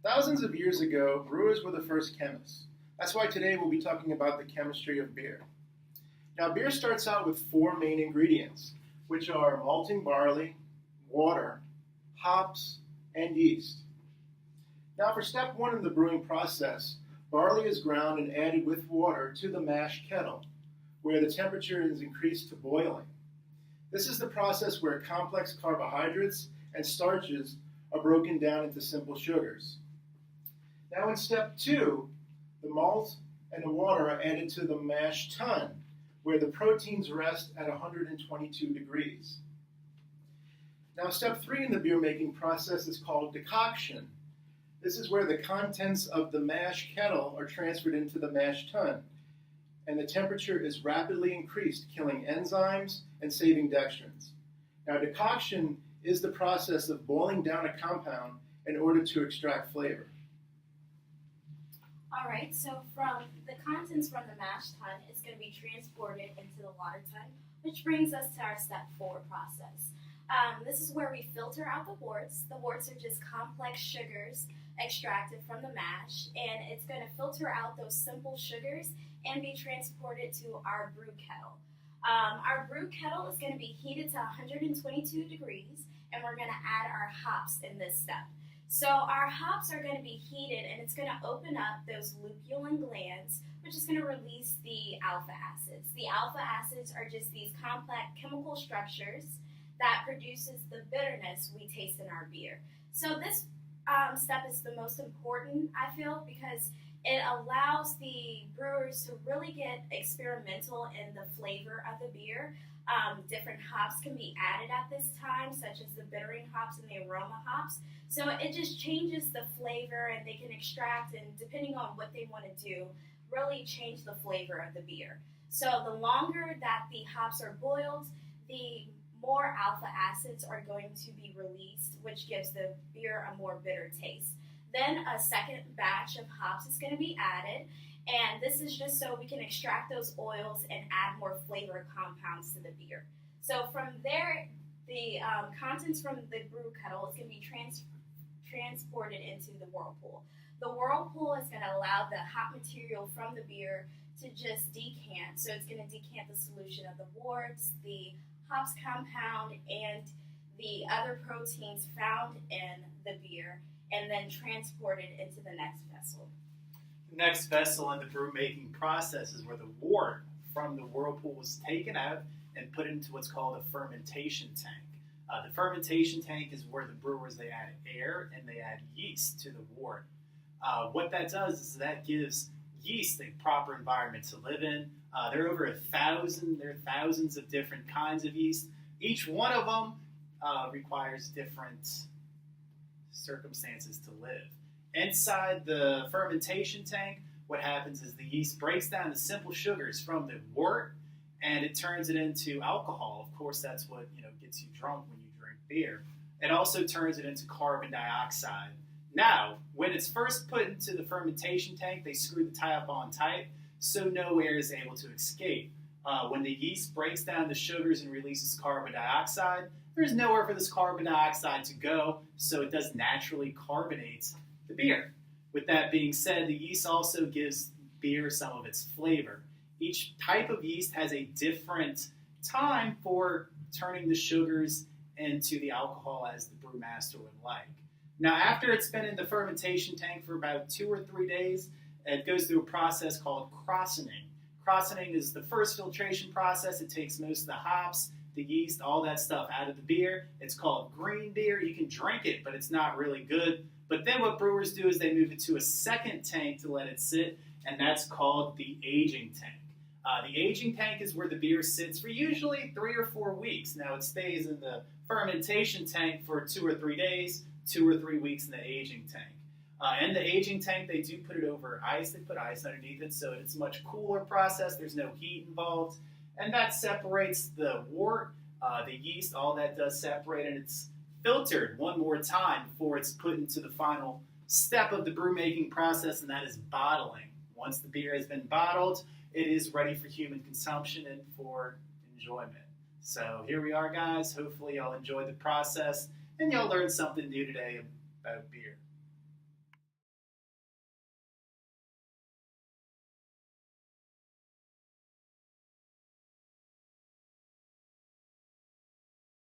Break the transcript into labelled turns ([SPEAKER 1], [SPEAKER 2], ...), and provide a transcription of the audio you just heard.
[SPEAKER 1] Thousands of years ago, brewers were the first chemists. That's why today we'll be talking about the chemistry of beer. Now, beer starts out with four main ingredients, which are malting barley, water, hops, and yeast. Now, for step one in the brewing process, barley is ground and added with water to the mash kettle, where the temperature is increased to boiling. This is the process where complex carbohydrates and starches are broken down into simple sugars. Now in step two, the malt and the water are added to the mash tun, where the proteins rest at 122 degrees. Now step three in the beer making process is called decoction. This is where the contents of the mash kettle are transferred into the mash tun, and the temperature is rapidly increased, killing enzymes and saving dextrins. Now decoction is the process of boiling down a compound in order to extract flavor.
[SPEAKER 2] All right, so from the contents from the mash tun is going to be transported into the water tun, which brings us to our step four process. This is where we filter out the worts. The worts are just complex sugars extracted from the mash, and it's going to filter out those simple sugars and be transported to our brew kettle. Our brew kettle is going to be heated to 122 degrees, and we're going to add our hops in this step. So our hops are going to be heated, and it's going to open up those lupulin glands, which is going to release the alpha acids. The alpha acids are just these complex chemical structures that produces the bitterness we taste in our beer. So this step is the most important, I feel, because it allows the brewers to really get experimental in the flavor of the beer. Different hops can be added at this time, such as the bittering hops and the aroma hops. So it just changes the flavor, and they can extract, and depending on what they want to do, really change the flavor of the beer. So the longer that the hops are boiled, the more alpha acids are going to be released, which gives the beer a more bitter taste. Then a second batch of hops is going to be added, and this is just so we can extract those oils and add more flavor compounds to the beer. So from there, the contents from the brew kettle is going to be transported into the whirlpool. The whirlpool is going to allow the hop material from the beer to just decant. So it's going to decant the solution of the worts, the hops compound, and the other proteins found in the beer, and then transported into the next vessel.
[SPEAKER 3] The next vessel in the brew making process is where the wort from the whirlpool was taken out and put into what's called a fermentation tank. The fermentation tank is where the brewers, they add air and they add yeast to the wort. What that does is that gives yeast a proper environment to live in. There are over 1,000. There are thousands of different kinds of yeast. Each one of them requires different circumstances to live. Inside the fermentation tank, what happens is the yeast breaks down the simple sugars from the wort, and it turns it into alcohol. Of course, that's what gets you drunk when you drink beer. It also turns it into carbon dioxide. Now, when it's first put into the fermentation tank, they screw the top on tight so no air is able to escape. When the yeast breaks down the sugars and releases carbon dioxide, there's nowhere for this carbon dioxide to go, so it does naturally carbonate the beer. With that being said, the yeast also gives beer some of its flavor. Each type of yeast has a different time for turning the sugars into the alcohol as the brewmaster would like. Now, after it's been in the fermentation tank for about 2 or 3 days, it goes through a process called crossening. Crossening is the first filtration process. It takes most of the hops, the yeast, all that stuff out of the beer. It's called green beer. You can drink it, but it's not really good. But then what brewers do is they move it to a second tank to let it sit, and that's called the aging tank. The aging tank is where the beer sits for usually 3 or 4 weeks. Now, it stays in the fermentation tank for 2 or 3 days, 2 or 3 weeks in the aging tank. In the aging tank, they do put it over ice. They put ice underneath it, so it's a much cooler process. There's no heat involved. And that separates the wort, the yeast, all that does separate, and it's filtered one more time before it's put into the final step of the brew making process, and that is bottling. Once the beer has been bottled, it is ready for human consumption and for enjoyment. So here we are, guys. Hopefully y'all enjoyed the process, and y'all learned something new today about beer.